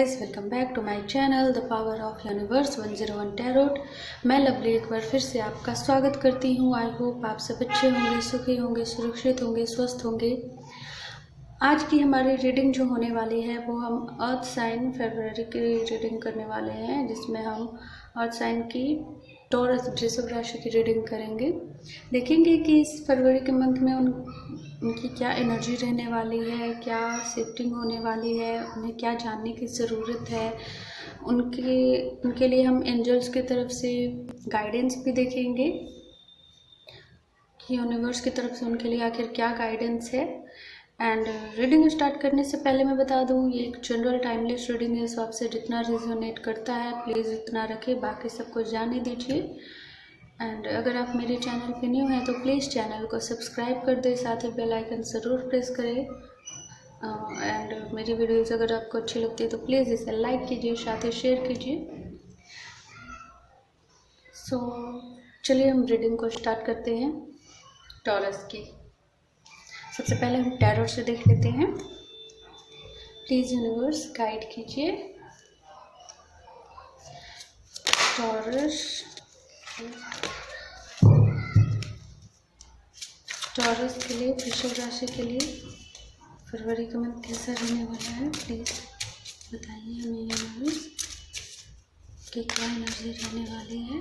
Guys, welcome back to my channel the power of universe 101 tarot. मैं Lovely एक बार फिर से आपका स्वागत करती हूँ। आई होप आप सब अच्छे होंगे, सुखी होंगे, सुरक्षित होंगे, स्वस्थ होंगे। आज की हमारी रीडिंग जो होने वाली है वो हम अर्थ साइन फरवरी की रीडिंग करने वाले हैं, जिसमें हम अर्थ साइन की टॉरस वृषभ राशि की रीडिंग करेंगे। देखेंगे कि इस फरवरी के मंथ में उनकी क्या एनर्जी रहने वाली है, क्या शिफ्टिंग होने वाली है, उन्हें क्या जानने की ज़रूरत है। उनके लिए हम एंजल्स की तरफ से गाइडेंस भी देखेंगे कि यूनिवर्स की तरफ से उनके लिए आखिर क्या गाइडेंस है। एंड रीडिंग स्टार्ट करने से पहले मैं बता दूं, ये एक जनरल टाइमलेस रीडिंग है, सो आपसे जितना रिजोनेट करता है प्लीज़ उतना रखें, बाकी सबको जाने दीजिए। एंड अगर आप मेरे चैनल पे न्यू हैं तो प्लीज़ चैनल को सब्सक्राइब कर दें, साथ ही बेल आइकन ज़रूर प्रेस करें। एंड मेरी वीडियोस अगर आपको अच्छी लगती है तो प्लीज़ इसे लाइक कीजिए, साथ ही शेयर कीजिए। सो चलिए हम रीडिंग को स्टार्ट करते हैं टॉरस की। सबसे पहले हम टैरोट से देख लेते हैं। प्लीज़ यूनिवर्स गाइड कीजिए टॉरस के लिए, वृषभ राशि के लिए फरवरी का मंथ कैसा रहने वाला है। प्लीज़ बताइए हमें यूनिवर्स कि क्या एनर्जी रहने वाली है,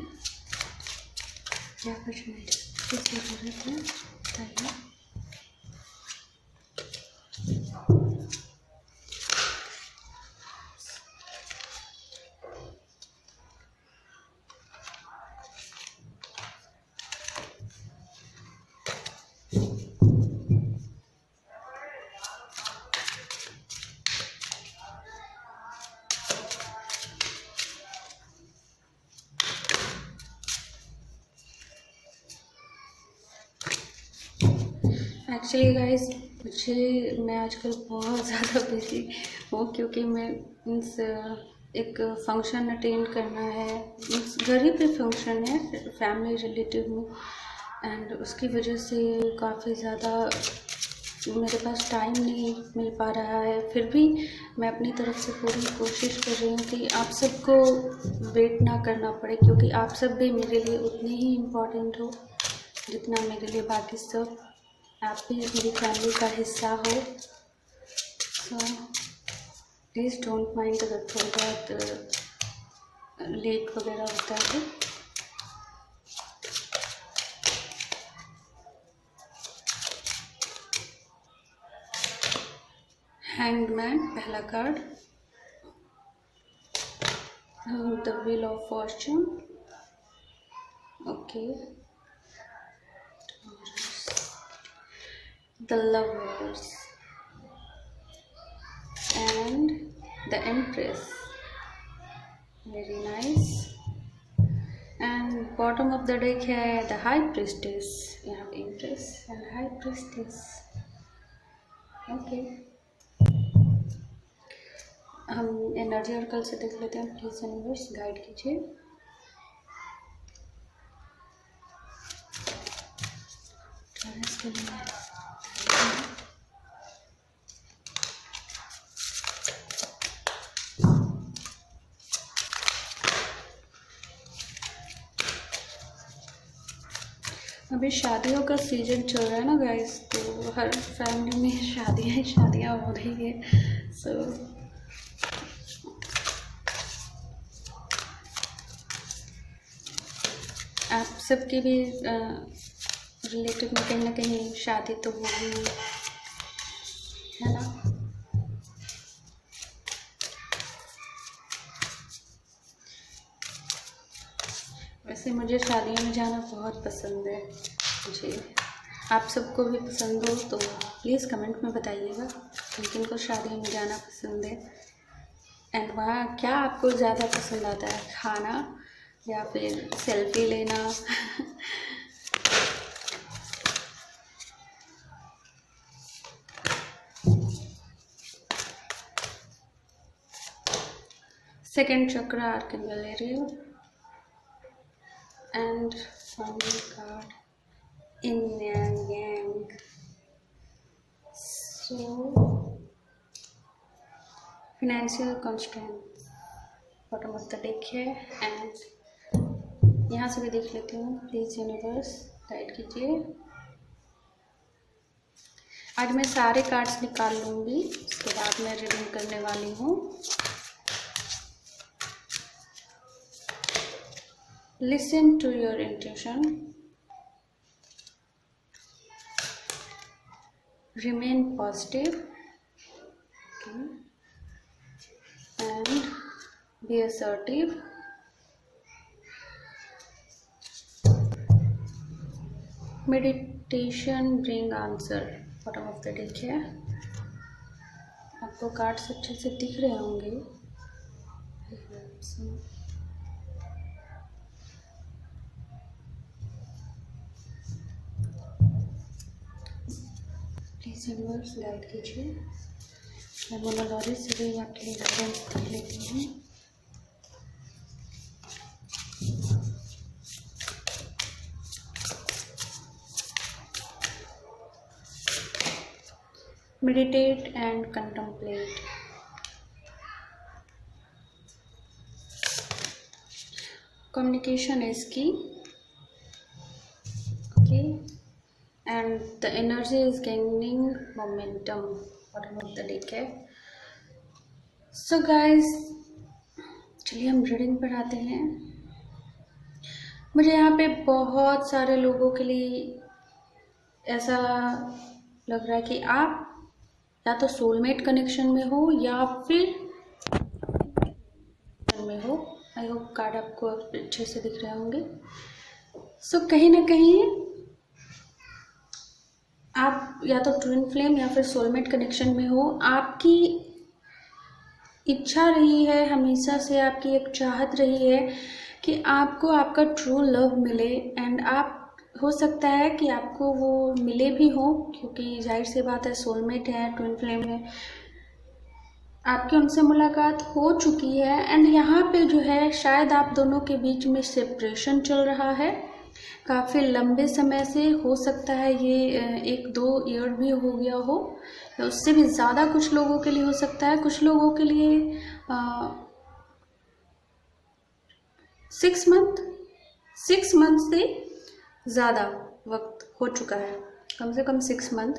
क्या कुछ मेडिसिन की ज़रूरत है, बताइए। एक्चुअली गाइस, मैं आजकल बहुत ज़्यादा बिजी हूँ, क्योंकि मैं मीन्स एक फंक्शन अटेंड करना है, मीन्स घर ही पे फंक्शन है फैमिली रिलेटिव में। एंड उसकी वजह से काफ़ी ज़्यादा मेरे पास टाइम नहीं मिल पा रहा है। फिर भी मैं अपनी तरफ से पूरी कोशिश कर रही हूँ कि आप सबको वेट ना करना पड़े, क्योंकि आप सब भी मेरे लिए उतने ही इम्पोर्टेंट हो जितना मेरे लिए बाकी सब। आप भी मेरी फैमिली का हिस्सा हो। सो प्लीज़ डोंट माइंड अगर थोड़ा बहुत लेट वगैरह होता है। हैंगमैन पहला card, the wheel of Fortune, okay, the lovers and the empress, very nice। and bottom of the deck है the high priestess, you have empress and high priestess, okay। हम energy oracle से देख लेते हैं। Please universe guide कीजिए। अभी शादियों का सीजन चल रहा है ना गाइस, तो हर फैमिली में शादियाँ हो रही है। सो आप सबकी भी रिलेटिव में कहीं ना कहीं शादी तो होगी, है ना। वैसे मुझे शादियों में जाना बहुत पसंद है। मुझे आप सबको भी पसंद हो तो प्लीज़ कमेंट में बताइएगा किन किन को शादियों में जाना पसंद है। एंड वहाँ क्या आपको ज़्यादा पसंद आता है, खाना या फिर सेल्फी लेना। Second chakra archangel Ariel and final card yin and yang। So financial constant bottom of the deck है। एंड यहाँ से भी देख लेती हूँ, प्लीज़ यूनिवर्स गाइड कीजिए। आज मैं सारे कार्ड्स निकाल लूँगी, उसके बाद मैं रीडिंग करने वाली हूँ। Listen to your intuition, remain positive and be assertive. Meditation bring answer bottom of the deck है। आपको कार्ड्स अच्छे से दिख रहे होंगे। प्लीज यूनिवर्स गाइड कीजिए। मैं मोनोलॉजी से भी आपके लिए गाइडेंस देख लेती हूँ। Meditate and contemplate. Communication is key. Okay, and the energy is gaining momentum. Bottom of the deck है। So guys, चलिए हम रीडिंग पर आते हैं। मुझे यहाँ पे बहुत सारे लोगों के लिए ऐसा लग रहा है कि आप या तो सोलमेट कनेक्शन में हो या फिर में हो। आई होप कार्ड आपको अच्छे से दिख रहे होंगे। सो कहीं ना कहीं आप या तो ट्विन फ्लेम या फिर सोलमेट कनेक्शन में हो। आपकी इच्छा रही है, हमेशा से आपकी एक चाहत रही है कि आपको आपका ट्रू लव मिले। एंड आप हो सकता है कि आपको वो मिले भी हो, क्योंकि जाहिर सी बात है सोलमेट है, ट्विन फ्लेम है, आपकी उनसे मुलाकात हो चुकी है। एंड यहाँ पे जो है शायद आप दोनों के बीच में सेपरेशन चल रहा है काफ़ी लंबे समय से। हो सकता है ये 1-2 ईयर भी हो गया हो या उससे भी ज़्यादा कुछ लोगों के लिए हो सकता है। कुछ लोगों के लिए 6 मंथ से ज़्यादा वक्त हो चुका है, कम से कम 6 मंथ।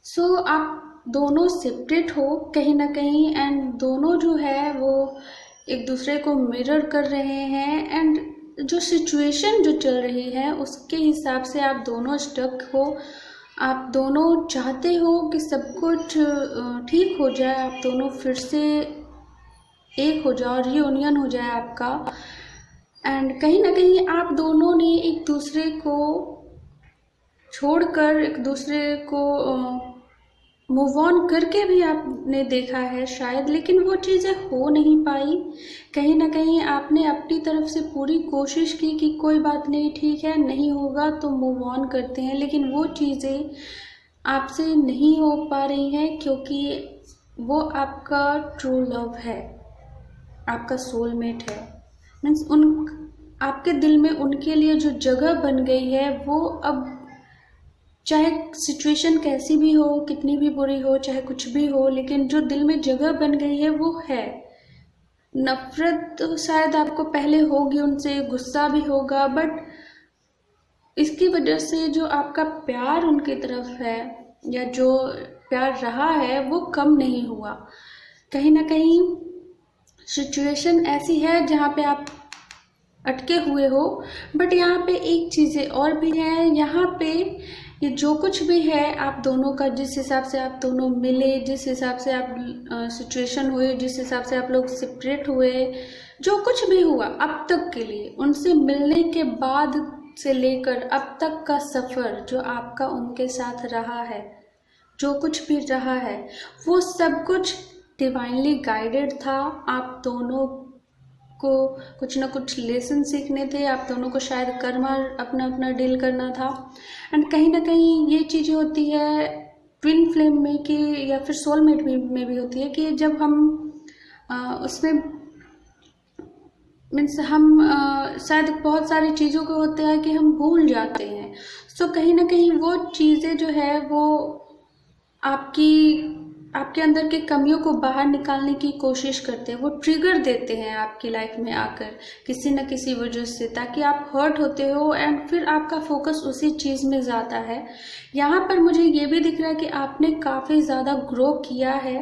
सो आप दोनों सेपरेट हो कहीं ना कहीं। एंड दोनों जो है वो एक दूसरे को मिरर कर रहे हैं। एंड जो सिचुएशन जो चल रही है उसके हिसाब से आप दोनों स्टक हो। आप दोनों चाहते हो कि सब कुछ ठीक हो जाए, आप दोनों फिर से एक हो जाओ, रियूनियन हो जाए आपका। एंड कहीं ना कहीं आप दोनों ने एक दूसरे को छोड़कर, एक दूसरे को मूव ऑन करके भी आपने देखा है शायद, लेकिन वो चीज़ें हो नहीं पाई। कहीं ना कहीं आपने अपनी तरफ से पूरी कोशिश की कि कोई बात नहीं, ठीक है, नहीं होगा तो मूव ऑन करते हैं, लेकिन वो चीज़ें आपसे नहीं हो पा रही हैं क्योंकि वो आपका ट्रू लव है, आपका सोलमेट है। मीन्स आपके दिल में उनके लिए जो जगह बन गई है वो अब चाहे सिचुएशन कैसी भी हो, कितनी भी बुरी हो, चाहे कुछ भी हो, लेकिन जो दिल में जगह बन गई है वो है। नफरत तो शायद आपको पहले होगी उनसे, गुस्सा भी होगा, बट इसकी वजह से जो आपका प्यार उनकी तरफ है या जो प्यार रहा है वो कम नहीं हुआ। कहीं ना कहीं सिचुएशन ऐसी है जहाँ पे आप अटके हुए हो। बट यहाँ पे एक चीज़ें और भी है, यहाँ पे ये जो कुछ भी है आप दोनों का, जिस हिसाब से आप दोनों मिले, जिस हिसाब से आप सिचुएशन हुए, जिस हिसाब से आप लोग सेपरेट हुए, जो कुछ भी हुआ अब तक के लिए, उनसे मिलने के बाद से लेकर अब तक का सफ़र जो आपका उनके साथ रहा है, जो कुछ भी रहा है, वो सब कुछ डिवाइनली गाइडेड था। आप दोनों को कुछ ना कुछ लेसन सीखने थे, आप दोनों को शायद कर्मा अपना अपना डील करना था। एंड कहीं ना कहीं ये चीज़ें होती है ट्विन फ्लेम में कि या फिर सोलमेट में भी होती है कि जब हम उसमें मीन्स हम शायद बहुत सारी चीज़ों को होता है कि हम भूल जाते हैं। सो कहीं ना कहीं वो चीज़ें जो है वो आपकी आपके अंदर की कमियों को बाहर निकालने की कोशिश करते हैं, वो ट्रिगर देते हैं आपकी लाइफ में आकर किसी न किसी वजह से, ताकि आप हर्ट होते हो एंड फिर आपका फोकस उसी चीज़ में जाता है। यहाँ पर मुझे ये भी दिख रहा है कि आपने काफ़ी ज़्यादा ग्रो किया है,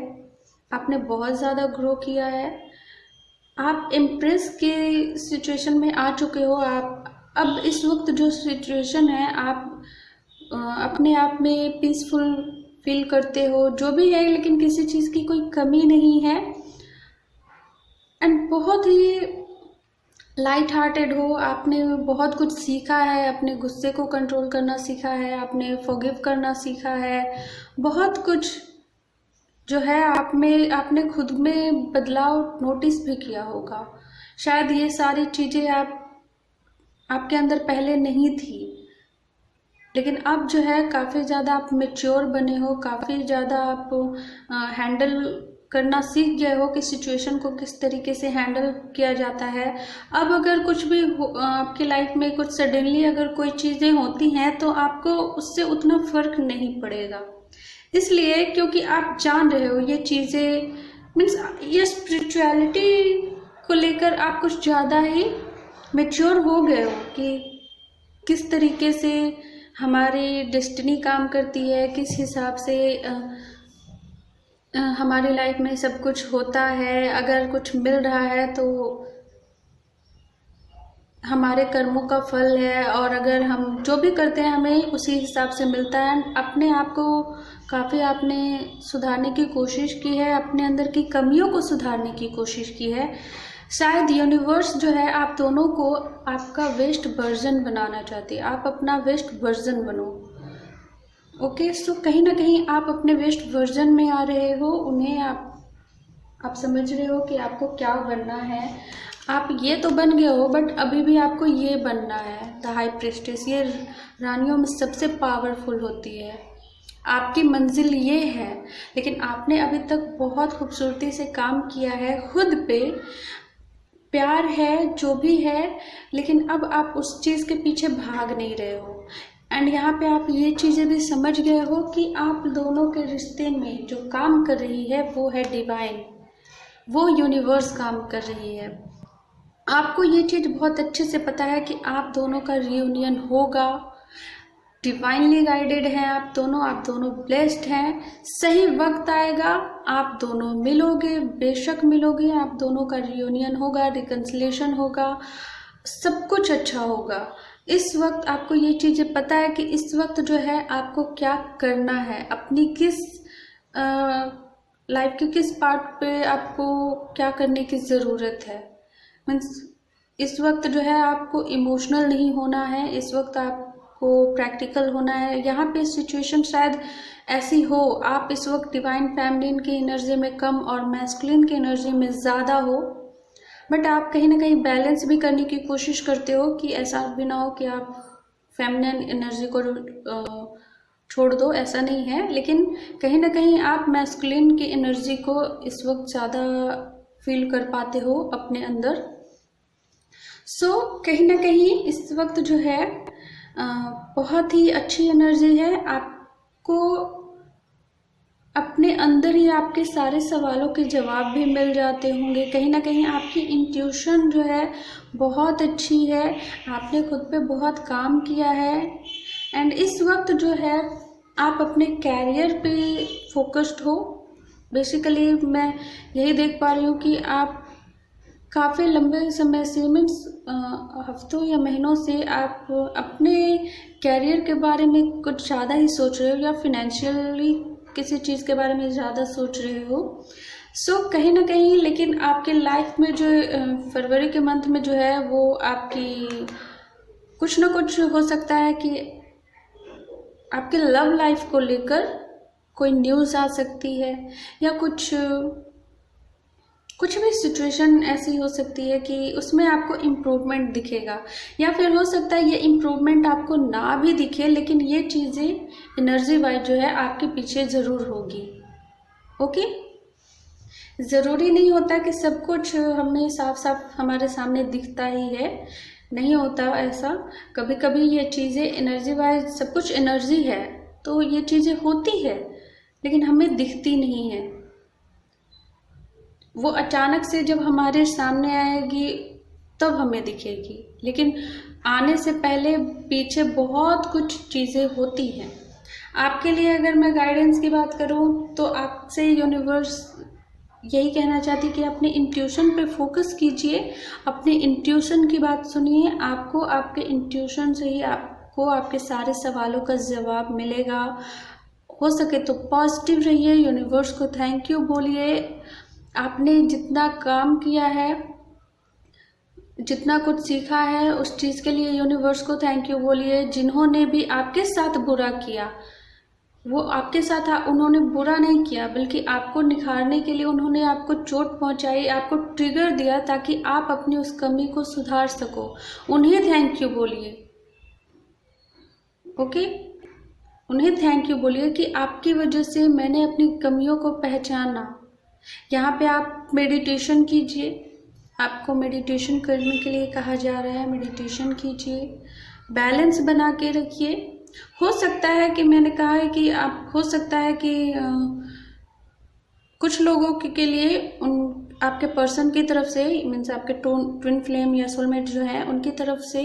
आपने बहुत ज़्यादा ग्रो किया है, आप इम्प्रेस के सिचुएशन में आ चुके हो। आप अब इस वक्त जो सिचुएशन है, आप अपने आप में पीसफुल फील करते हो, जो भी है, लेकिन किसी चीज़ की कोई कमी नहीं है एंड बहुत ही लाइट हार्टेड हो। आपने बहुत कुछ सीखा है, अपने गुस्से को कंट्रोल करना सीखा है, आपने फॉरगिव करना सीखा है, बहुत कुछ जो है आपने खुद में बदलाव नोटिस भी किया होगा। शायद ये सारी चीज़ें आपके अंदर पहले नहीं थी, लेकिन अब जो है काफ़ी ज़्यादा आप मैच्योर बने हो, काफ़ी ज़्यादा आप हैंडल करना सीख गए हो कि सिचुएशन को किस तरीके से हैंडल किया जाता है। अब अगर कुछ भी आपकी लाइफ में कुछ सडनली अगर कोई चीज़ें होती हैं तो आपको उससे उतना फर्क नहीं पड़ेगा, इसलिए क्योंकि आप जान रहे हो ये चीज़ें, मीन्स ये स्पिरिचुअलिटी को लेकर आप कुछ ज़्यादा ही मैच्योर हो गए हो कि किस तरीके से हमारी डेस्टिनी काम करती है, किस हिसाब से हमारी लाइफ में सब कुछ होता है। अगर कुछ मिल रहा है तो हमारे कर्मों का फल है, और अगर हम जो भी करते हैं हमें उसी हिसाब से मिलता है। अपने आप को काफ़ी आपने सुधारने की कोशिश की है, अपने अंदर की कमियों को सुधारने की कोशिश की है। शायद यूनिवर्स जो है आप दोनों को आपका बेस्ट वर्जन बनाना चाहती है, आप अपना बेस्ट वर्जन बनो। ओके, सो कहीं ना कहीं आप अपने बेस्ट वर्जन में आ रहे हो, उन्हें आप समझ रहे हो कि आपको क्या बनना है। आप ये तो बन गए हो, बट अभी भी आपको ये बनना है। द हाई प्रीस्टेस ये रानियों में सबसे पावरफुल होती है, आपकी मंजिल ये है। लेकिन आपने अभी तक बहुत खूबसूरती से काम किया है, खुद पे प्यार है, जो भी है, लेकिन अब आप उस चीज़ के पीछे भाग नहीं रहे हो। एंड यहाँ पे आप ये चीज़ें भी समझ गए हो कि आप दोनों के रिश्ते में जो काम कर रही है वो है डिवाइन, वो यूनिवर्स काम कर रही है। आपको ये चीज़ बहुत अच्छे से पता है कि आप दोनों का रियूनियन होगा, डिवाइनली गाइडेड हैं आप दोनों ब्लेस्ड हैं। सही वक्त आएगा, आप दोनों मिलोगे, बेशक मिलोगे, आप दोनों का रियूनियन होगा, रिकन्सिलेशन होगा, सब कुछ अच्छा होगा। इस वक्त आपको ये चीज़ें पता है कि इस वक्त जो है आपको क्या करना है, अपनी किस लाइफ के किस पार्ट पे आपको क्या करने की ज़रूरत है। मीन्स इस वक्त जो है आपको इमोशनल नहीं होना है, इस वक्त आपको प्रैक्टिकल होना है। यहाँ पे सिचुएशन शायद ऐसी हो, आप इस वक्त डिवाइन फेमिनिन की एनर्जी में कम और मैस्कुलिन की एनर्जी में ज़्यादा हो, बट आप कहीं ना कहीं बैलेंस भी करने की कोशिश करते हो कि ऐसा भी ना हो कि आप फेमिनिन एनर्जी को छोड़ दो, ऐसा नहीं है। लेकिन कहीं ना कहीं आप मैस्कुलिन की एनर्जी को इस वक्त ज़्यादा फील कर पाते हो अपने अंदर। सो कहीं ना कहीं इस वक्त जो है बहुत ही अच्छी एनर्जी है। आपको अपने अंदर ही आपके सारे सवालों के जवाब भी मिल जाते होंगे। कहीं ना कहीं आपकी इंट्यूशन जो है बहुत अच्छी है, आपने खुद पे बहुत काम किया है। एंड इस वक्त जो है आप अपने कैरियर पे फोकस्ड हो। बेसिकली मैं यही देख पा रही हूँ कि आप काफ़ी लंबे समय से, मीन्स हफ्तों या महीनों से आप अपने कैरियर के बारे में कुछ ज़्यादा ही सोच रहे हो, या फिनेंशियली किसी चीज़ के बारे में ज़्यादा सोच रहे हो। सो कहीं ना कहीं लेकिन आपके लाइफ में जो फरवरी के मंथ में जो है वो आपकी कुछ ना कुछ हो सकता है कि आपके लव लाइफ को लेकर कोई न्यूज़ आ सकती है, या कुछ भी सिचुएशन ऐसी हो सकती है कि उसमें आपको इम्प्रूवमेंट दिखेगा। या फिर हो सकता है ये इम्प्रूवमेंट आपको ना भी दिखे, लेकिन ये चीज़ें एनर्जी वाइज जो है आपके पीछे ज़रूर होगी। ओके, ज़रूरी नहीं होता कि सब कुछ हमें साफ साफ हमारे सामने दिखता ही है, नहीं होता ऐसा। कभी कभी ये चीज़ें एनर्जी वाइज, सब कुछ एनर्जी है तो ये चीज़ें होती है, लेकिन हमें दिखती नहीं है। वो अचानक से जब हमारे सामने आएगी तब हमें दिखेगी, लेकिन आने से पहले पीछे बहुत कुछ चीज़ें होती हैं। आपके लिए अगर मैं गाइडेंस की बात करूं तो आपसे यूनिवर्स यही कहना चाहती कि अपने इंट्यूशन पे फोकस कीजिए, अपने इंट्यूशन की बात सुनिए। आपको आपके इंट्यूशन से ही आपको आपके सारे सवालों का जवाब मिलेगा। हो सके तो पॉजिटिव रहिए, यूनिवर्स को थैंक यू बोलिए। आपने जितना काम किया है, जितना कुछ सीखा है, उस चीज़ के लिए यूनिवर्स को थैंक यू बोलिए। जिन्होंने भी आपके साथ बुरा किया, वो आपके साथ उन्होंने बुरा नहीं किया, बल्कि आपको निखारने के लिए उन्होंने आपको चोट पहुंचाई, आपको ट्रिगर दिया ताकि आप अपनी उस कमी को सुधार सको। उन्हें थैंक यू बोलिए। ओके, उन्हें थैंक यू बोलिए कि आपकी वजह से मैंने अपनी कमियों को पहचाना। यहाँ पे आप मेडिटेशन कीजिए, आपको मेडिटेशन करने के लिए कहा जा रहा है। मेडिटेशन कीजिए, बैलेंस बना के रखिए। हो सकता है कि मैंने कहा है कि आप, हो सकता है कि कुछ लोगों के लिए आपके पर्सन की तरफ से, मीन्स आपके ट्विन फ्लेम या सोलमेट जो है उनकी तरफ से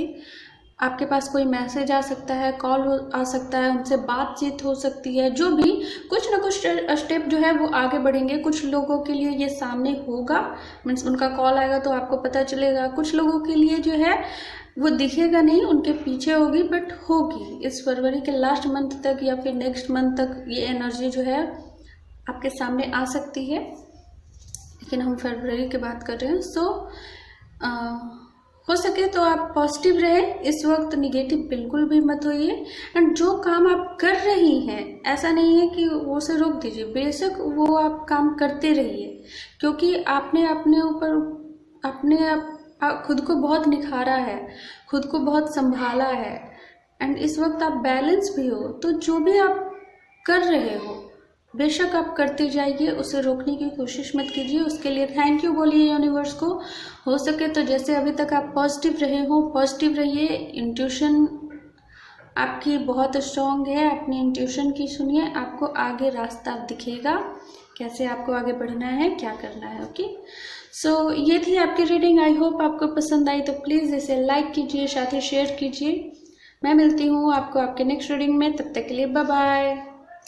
आपके पास कोई मैसेज आ सकता है, कॉल आ सकता है, उनसे बातचीत हो सकती है। जो भी कुछ ना कुछ स्टेप जो है वो आगे बढ़ेंगे। कुछ लोगों के लिए ये सामने होगा, मीन्स उनका कॉल आएगा तो आपको पता चलेगा। कुछ लोगों के लिए जो है वो दिखेगा नहीं, उनके पीछे होगी, बट होगी। इस फरवरी के लास्ट मंथ तक या फिर नेक्स्ट मंथ तक ये एनर्जी जो है आपके सामने आ सकती है, लेकिन हम फरवरी की बात कर रहे हैं। सो हो सके तो आप पॉजिटिव रहें इस वक्त, निगेटिव बिल्कुल भी मत होइए। एंड जो काम आप कर रही हैं, ऐसा नहीं है कि वो उसे रोक दीजिए, बेशक वो आप काम करते रहिए, क्योंकि आपने अपने ऊपर खुद को बहुत निखारा है, खुद को बहुत संभाला है। एंड इस वक्त आप बैलेंस भी हो, तो जो भी आप कर रहे हो बेशक आप करते जाइए, उसे रोकने की कोशिश मत कीजिए। उसके लिए थैंक यू बोलिए यूनिवर्स को। हो सके तो जैसे अभी तक आप पॉजिटिव रहे हो, पॉजिटिव रहिए। इंट्यूशन आपकी बहुत स्ट्रांग है, अपनी इंट्यूशन की सुनिए, आपको आगे रास्ता दिखेगा, कैसे आपको आगे बढ़ना है, क्या करना है। ओके, सो ये थी आपकी रीडिंग। आई होप आपको पसंद आई, तो प्लीज़ इसे लाइक कीजिए, साथ ही शेयर कीजिए। मैं मिलती हूँ आपको आपके नेक्स्ट रीडिंग में, तब तक के लिए बाय बाय।